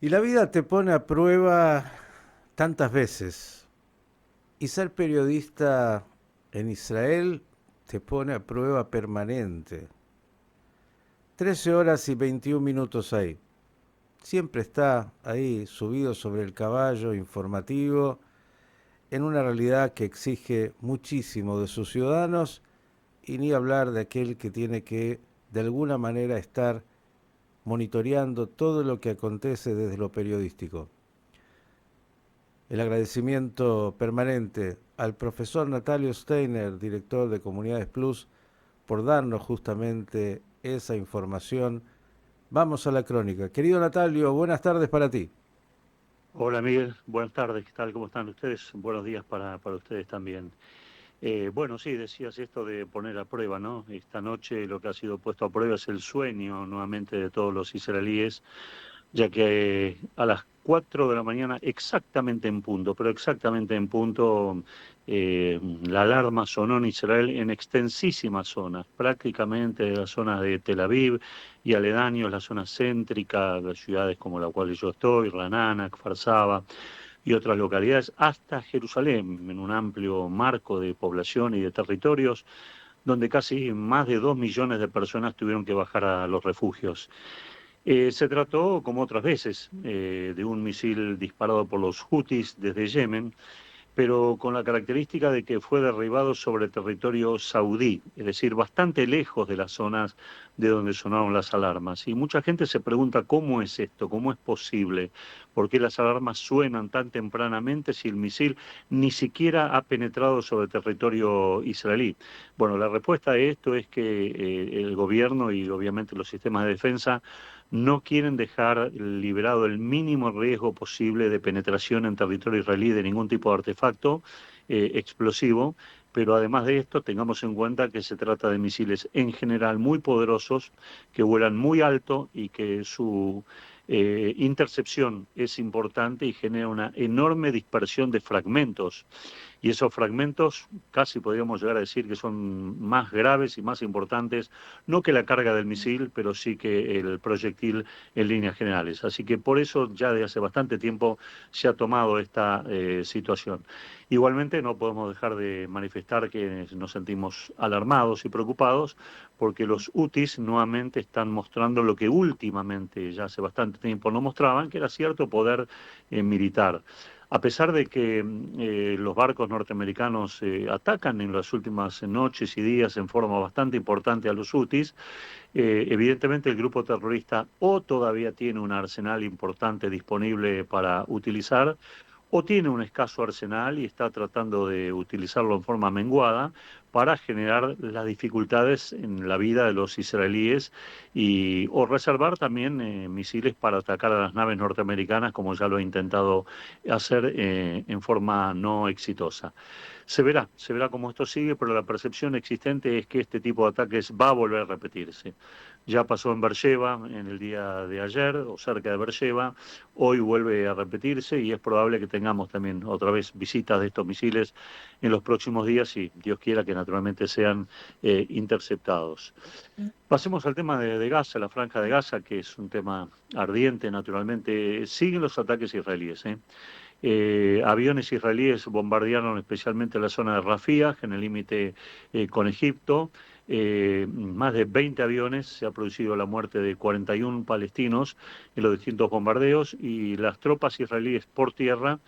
Y la vida te pone a prueba tantas veces. Y ser periodista en Israel te pone a prueba permanente. 13 horas y 21 minutos ahí. Siempre está ahí subido sobre el caballo informativo en una realidad que exige muchísimo de sus ciudadanos y ni hablar de aquel que tiene que de alguna manera estar monitoreando todo lo que acontece desde lo periodístico. El agradecimiento permanente al profesor Natalio Steiner, director de Comunidades Plus, por darnos justamente esa información. Vamos a la crónica. Querido Natalio, buenas tardes para ti. Hola Miguel, buenas tardes, ¿qué tal? ¿Cómo están ustedes? Buenos días para ustedes también. Bueno, sí, decías esto de poner a prueba, ¿no? Esta noche lo que ha sido puesto a prueba es el sueño nuevamente de todos los israelíes, ya que a las 4 de la mañana, exactamente en punto, pero exactamente en punto, la alarma sonó en Israel en extensísimas zonas, prácticamente de las zonas de Tel Aviv y aledaños, la zona céntrica, las ciudades como la cual yo estoy, Ranana, Kfar Saba y otras localidades, hasta Jerusalén, en un amplio marco de población y de territorios, donde casi más de 2 millones de personas tuvieron que bajar a los refugios. Se trató, como otras veces, de un misil disparado por los Houthis desde Yemen, pero con la característica de que fue derribado sobre territorio saudí, es decir, bastante lejos de las zonas de donde sonaron las alarmas. Y mucha gente se pregunta cómo es esto, cómo es posible, por qué las alarmas suenan tan tempranamente si el misil ni siquiera ha penetrado sobre territorio israelí. Bueno, la respuesta a esto es que el gobierno y obviamente los sistemas de defensa no quieren dejar liberado el mínimo riesgo posible de penetración en territorio israelí de ningún tipo de artefacto explosivo, pero además de esto tengamos en cuenta que se trata de misiles en general muy poderosos, que vuelan muy alto y que su intercepción es importante y genera una enorme dispersión de fragmentos, y esos fragmentos casi podríamos llegar a decir que son más graves y más importantes, no que la carga del misil, pero sí que el proyectil en líneas generales. Así que por eso ya desde hace bastante tiempo se ha tomado esta situación. Igualmente no podemos dejar de manifestar que nos sentimos alarmados y preocupados porque los UTIs nuevamente están mostrando lo que últimamente ya hace bastante tiempo no mostraban, que era cierto poder militar. A pesar de que los barcos norteamericanos atacan en las últimas noches y días en forma bastante importante a los hutis, evidentemente el grupo terrorista o todavía tiene un arsenal importante disponible para utilizar, o tiene un escaso arsenal y está tratando de utilizarlo en forma menguada para generar las dificultades en la vida de los israelíes o reservar también misiles para atacar a las naves norteamericanas, como ya lo ha intentado hacer en forma no exitosa. Se verá cómo esto sigue, pero la percepción existente es que este tipo de ataques va a volver a repetirse. Ya pasó en Beersheba en el día de ayer o cerca de Beersheba, hoy vuelve a repetirse y es probable que tengamos también otra vez visitas de estos misiles en los próximos días y Dios quiera que naturalmente sean interceptados. Pasemos al tema de Gaza, la franja de Gaza, que es un tema ardiente naturalmente. Siguen los ataques israelíes, ¿eh? Aviones israelíes bombardearon especialmente la zona de Rafah, en el límite con Egipto. Más de 20 aviones, se ha producido la muerte de 41 palestinos en los distintos bombardeos y las tropas israelíes por tierra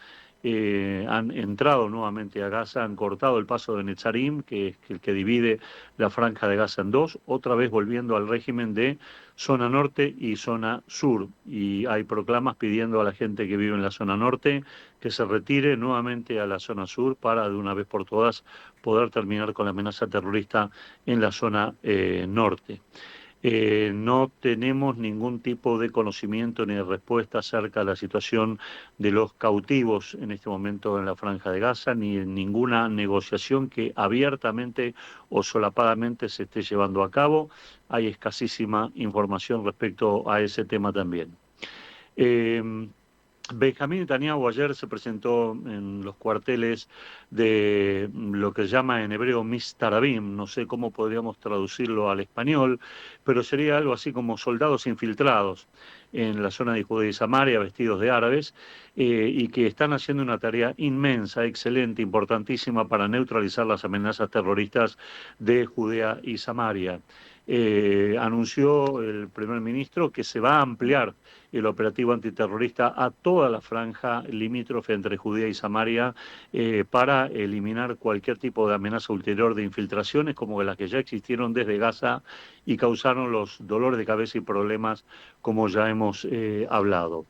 han entrado nuevamente a Gaza, han cortado el paso de Netzarim, que es el que divide la franja de Gaza en dos, otra vez volviendo al régimen de zona norte y zona sur. Y hay proclamas pidiendo a la gente que vive en la zona norte que se retire nuevamente a la zona sur para de una vez por todas poder terminar con la amenaza terrorista en la zona norte. No tenemos ningún tipo de conocimiento ni de respuesta acerca de la situación de los cautivos en este momento en la Franja de Gaza, ni ninguna negociación que abiertamente o solapadamente se esté llevando a cabo. Hay escasísima información respecto a ese tema también. Eh, Benjamín Netanyahu ayer se presentó en los cuarteles de lo que se llama en hebreo Mistarabim, no sé cómo podríamos traducirlo al español, pero sería algo así como soldados infiltrados. en la zona de Judea y Samaria, vestidos de árabes, y que están haciendo una tarea inmensa, excelente, importantísima para neutralizar las amenazas terroristas de Judea y Samaria. Anunció el primer ministro que se va a ampliar el operativo antiterrorista a toda la franja limítrofe entre Judea y Samaria para eliminar cualquier tipo de amenaza ulterior de infiltraciones como las que ya existieron desde Gaza y causaron los dolores de cabeza y problemas como ya hemos hablado.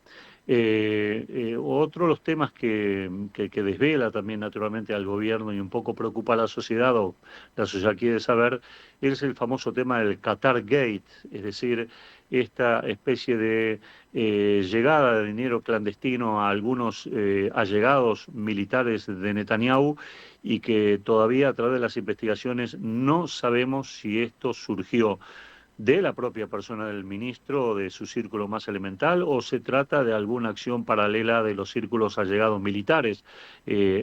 Otro de los temas que desvela también naturalmente al gobierno y un poco preocupa a la sociedad, o la sociedad quiere saber, es el famoso tema del Qatar Gate, es decir, esta especie de llegada de dinero clandestino a algunos allegados militares de Netanyahu y que todavía a través de las investigaciones no sabemos si esto surgió de la propia persona del ministro o de su círculo más elemental, o se trata de alguna acción paralela de los círculos allegados militares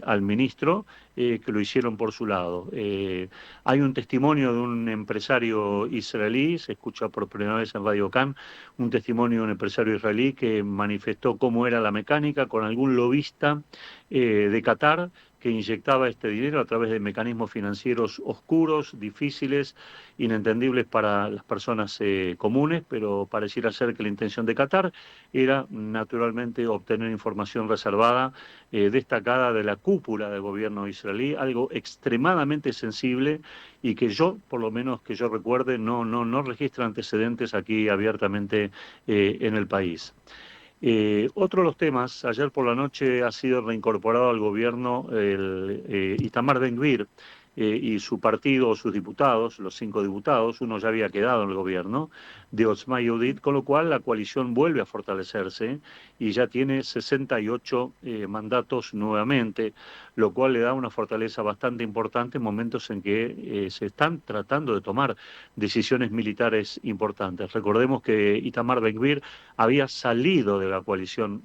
al ministro que lo hicieron por su lado. Hay un testimonio de un empresario israelí, se escucha por primera vez en Radio Can, un testimonio de un empresario israelí que manifestó cómo era la mecánica con algún lobista de Qatar que inyectaba este dinero a través de mecanismos financieros oscuros, difíciles, inentendibles para las personas comunes, pero pareciera ser que la intención de Qatar era naturalmente obtener información reservada, destacada de la cúpula del gobierno israelí, algo extremadamente sensible y que yo, por lo menos que yo recuerde, no registra antecedentes aquí abiertamente en el país. Otro de los temas, ayer por la noche ha sido reincorporado al gobierno el Itamar Ben-Gvir y su partido, sus diputados, los 5 diputados, uno ya había quedado en el gobierno, de Otzma Yehudit, con lo cual la coalición vuelve a fortalecerse y ya tiene 68 mandatos nuevamente, lo cual le da una fortaleza bastante importante en momentos en que se están tratando de tomar decisiones militares importantes. Recordemos que Itamar Ben-Gvir había salido de la coalición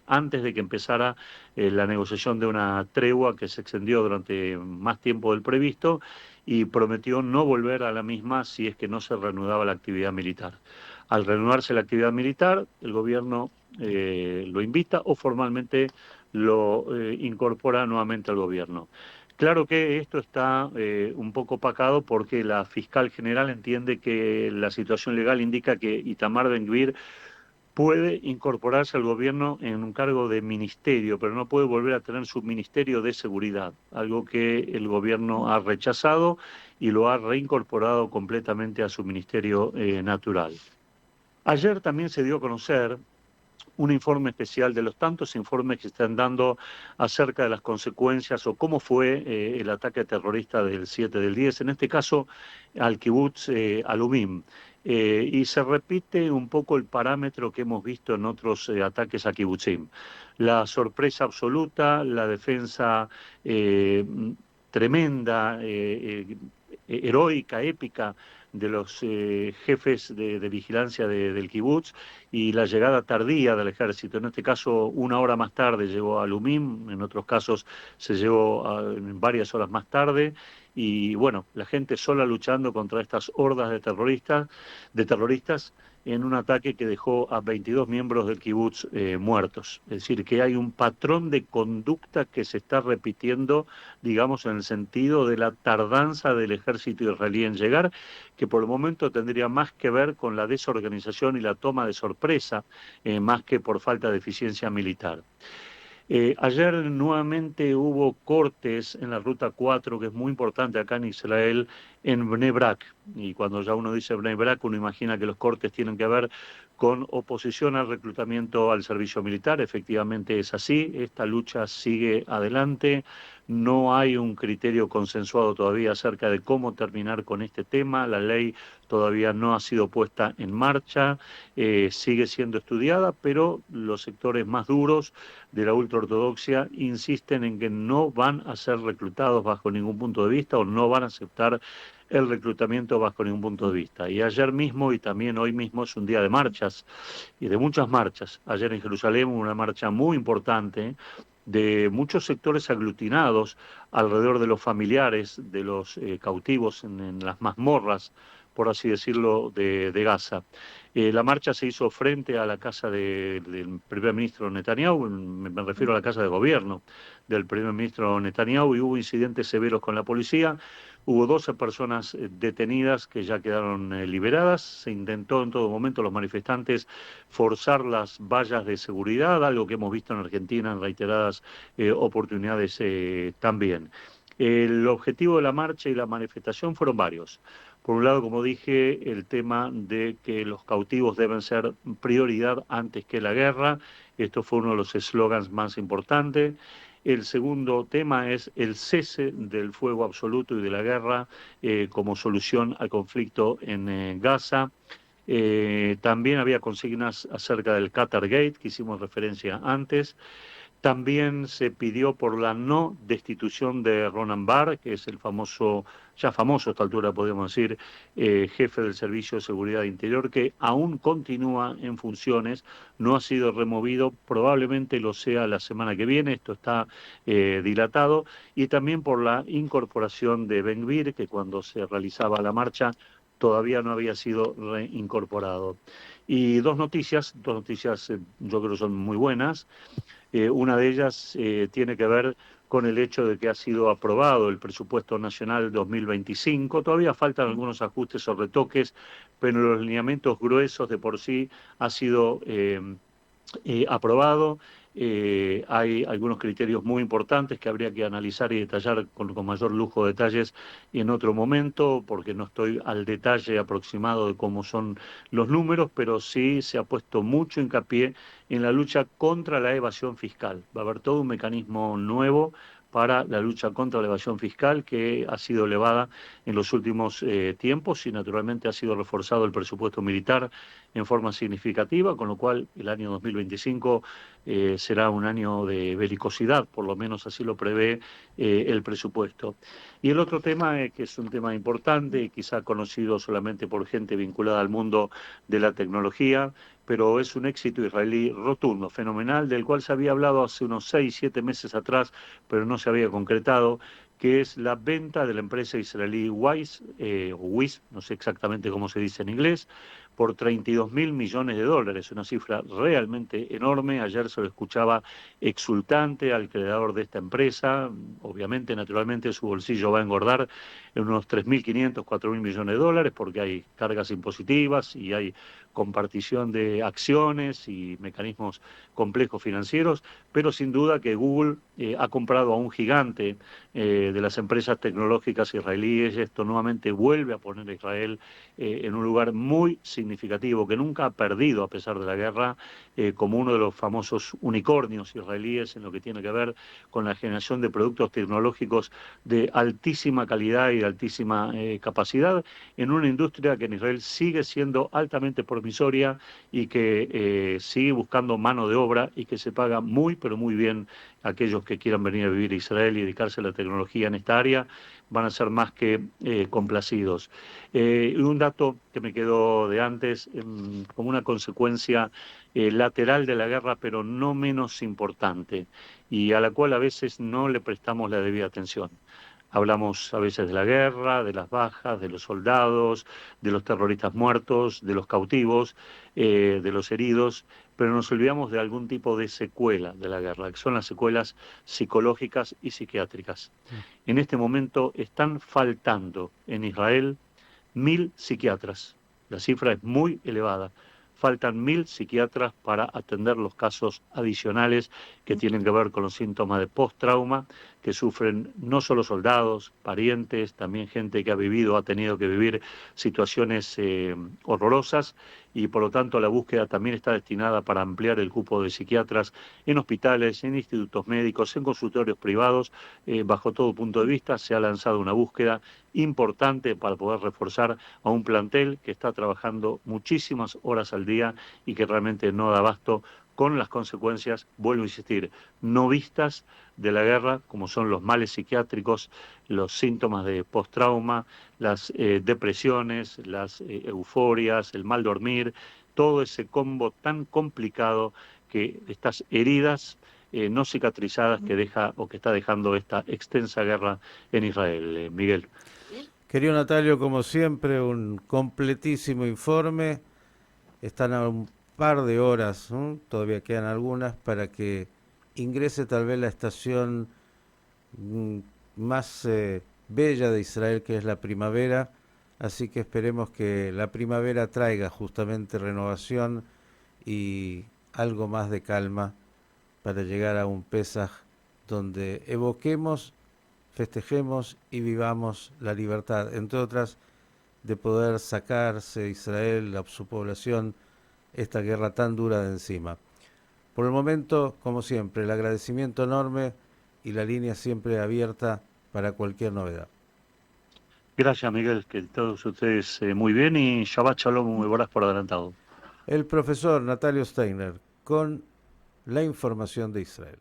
antes de que empezara la negociación de una tregua que se extendió durante más tiempo del previsto y prometió no volver a la misma si es que no se reanudaba la actividad militar. Al reanudarse la actividad militar, el gobierno lo invita o formalmente lo incorpora nuevamente al gobierno. Claro que esto está un poco opacado porque la fiscal general entiende que la situación legal indica que Itamar Ben-Gvir puede incorporarse al gobierno en un cargo de ministerio, pero no puede volver a tener su ministerio de seguridad, algo que el gobierno ha rechazado y lo ha reincorporado completamente a su ministerio natural. Ayer también se dio a conocer un informe especial de los tantos informes que están dando acerca de las consecuencias o cómo fue el ataque terrorista del 7 del 10, en este caso al kibutz Alumim. Y se repite un poco el parámetro que hemos visto en otros ataques a kibutzim. La sorpresa absoluta, la defensa tremenda, heroica, épica de los jefes de vigilancia del kibutz y la llegada tardía del ejército. En este caso, una hora más tarde llegó a Lumim, en otros casos se llegó varias horas más tarde. Y bueno, la gente sola luchando contra estas hordas de terroristas en un ataque que dejó a 22 miembros del kibutz muertos. Es decir, que hay un patrón de conducta que se está repitiendo, digamos, en el sentido de la tardanza del ejército israelí en llegar, que por el momento tendría más que ver con la desorganización y la toma de sorpresa, más que por falta de eficiencia militar. Ayer nuevamente hubo cortes en la Ruta 4, que es muy importante acá en Israel, en Bnei Brak. Y cuando ya uno dice Bnei Brak, uno imagina que los cortes tienen que ver con oposición al reclutamiento al servicio militar. Efectivamente es así, esta lucha sigue adelante. No hay un criterio consensuado todavía acerca de cómo terminar con este tema. La ley todavía no ha sido puesta en marcha, sigue siendo estudiada, pero los sectores más duros de la ultraortodoxia insisten en que no van a ser reclutados bajo ningún punto de vista o no van a aceptar el reclutamiento bajo ningún punto de vista. Y ayer mismo y también hoy mismo es un día de marchas y de muchas marchas. Ayer en Jerusalén hubo una marcha muy importante de muchos sectores aglutinados alrededor de los familiares de los cautivos en las mazmorras por así decirlo, de Gaza. La marcha se hizo frente a la casa del primer ministro Netanyahu, me refiero a la casa de gobierno del primer ministro Netanyahu, y hubo incidentes severos con la policía. Hubo 12 personas detenidas que ya quedaron liberadas. Se intentó en todo momento los manifestantes forzar las vallas de seguridad, algo que hemos visto en Argentina en reiteradas oportunidades también. El objetivo de la marcha y la manifestación fueron varios. Por un lado, como dije, el tema de que los cautivos deben ser prioridad antes que la guerra. Esto fue uno de los eslogans más importantes. El segundo tema es el cese del fuego absoluto y de la guerra como solución al conflicto en Gaza. También había consignas acerca del Qatar Gate, que hicimos referencia antes. También se pidió por la no destitución de Ronan Bar, que es el famoso, ya famoso a esta altura podemos decir, jefe del Servicio de Seguridad Interior, que aún continúa en funciones, no ha sido removido, probablemente lo sea la semana que viene, esto está dilatado, y también por la incorporación de Ben Gvir, que cuando se realizaba la marcha todavía no había sido reincorporado. Y dos noticias yo creo son muy buenas. Una de ellas tiene que ver con el hecho de que ha sido aprobado el presupuesto nacional 2025. Todavía faltan algunos ajustes o retoques, pero los lineamientos gruesos de por sí ha sido aprobado. Hay algunos criterios muy importantes que habría que analizar y detallar con mayor lujo de detalles en otro momento, porque no estoy al detalle aproximado de cómo son los números, pero sí se ha puesto mucho hincapié en la lucha contra la evasión fiscal. Va a haber todo un mecanismo nuevo para la lucha contra la evasión fiscal que ha sido elevada en los últimos tiempos y naturalmente ha sido reforzado el presupuesto militar en forma significativa, con lo cual el año 2025 será un año de belicosidad, por lo menos así lo prevé el presupuesto. Y el otro tema, que es un tema importante y quizá conocido solamente por gente vinculada al mundo de la tecnología, pero es un éxito israelí rotundo, fenomenal, del cual se había hablado hace unos 6, 7 meses atrás, pero no se había concretado, que es la venta de la empresa israelí Wise, o Wiz, no sé exactamente cómo se dice en inglés, por 32.000 millones de dólares, una cifra realmente enorme. Ayer se lo escuchaba exultante al creador de esta empresa. Obviamente, naturalmente, su bolsillo va a engordar en unos 3.500, 4.000 millones de dólares, porque hay cargas impositivas y hay compartición de acciones y mecanismos complejos financieros, pero sin duda que Google ha comprado a un gigante de las empresas tecnológicas israelíes. Esto nuevamente vuelve a poner a Israel en un lugar muy significativo, que nunca ha perdido a pesar de la guerra, como uno de los famosos unicornios israelíes en lo que tiene que ver con la generación de productos tecnológicos de altísima calidad y de altísima capacidad, en una industria que en Israel sigue siendo altamente promisoria y que sigue buscando mano de obra y que se paga muy, pero muy bien a aquellos que quieran venir a vivir a Israel y dedicarse a la tecnología en esta área, van a ser más que complacidos. Y un dato que me quedó de antes, como una consecuencia lateral de la guerra, pero no menos importante, y a la cual a veces no le prestamos la debida atención. Hablamos a veces de la guerra, de las bajas, de los soldados, de los terroristas muertos, de los cautivos, de los heridos, pero nos olvidamos de algún tipo de secuela de la guerra, que son las secuelas psicológicas y psiquiátricas. En este momento están faltando en Israel 1.000 psiquiatras. La cifra es muy elevada. Faltan 1.000 psiquiatras para atender los casos adicionales que tienen que ver con los síntomas de post-trauma que sufren no solo soldados, parientes, también gente que ha vivido, ha tenido que vivir situaciones horrorosas, y por lo tanto la búsqueda también está destinada para ampliar el cupo de psiquiatras en hospitales, en institutos médicos, en consultorios privados. Bajo todo punto de vista se ha lanzado una búsqueda importante para poder reforzar a un plantel que está trabajando muchísimas horas al día y que realmente no da abasto, con las consecuencias, vuelvo a insistir, no vistas de la guerra, como son los males psiquiátricos, los síntomas de post-trauma, las depresiones, las euforias, el mal dormir, todo ese combo tan complicado que estas heridas no cicatrizadas que deja o que está dejando esta extensa guerra en Israel, Miguel. Querido Natalio, como siempre, un completísimo informe. Están a un par de horas, ¿no? Todavía quedan algunas para que ingrese tal vez la estación mm, más bella de Israel, que es la primavera. Así que esperemos que la primavera traiga justamente renovación y algo más de calma para llegar a un Pesaj donde evoquemos, festejemos y vivamos la libertad, entre otras, de poder sacarse Israel, su población, esta guerra tan dura de encima. Por el momento, como siempre, el agradecimiento enorme y la línea siempre abierta para cualquier novedad. Gracias, Miguel, que todos ustedes muy bien y Shabbat Shalom, muy buenas por adelantado. El profesor Natalio Steiner con la información de Israel.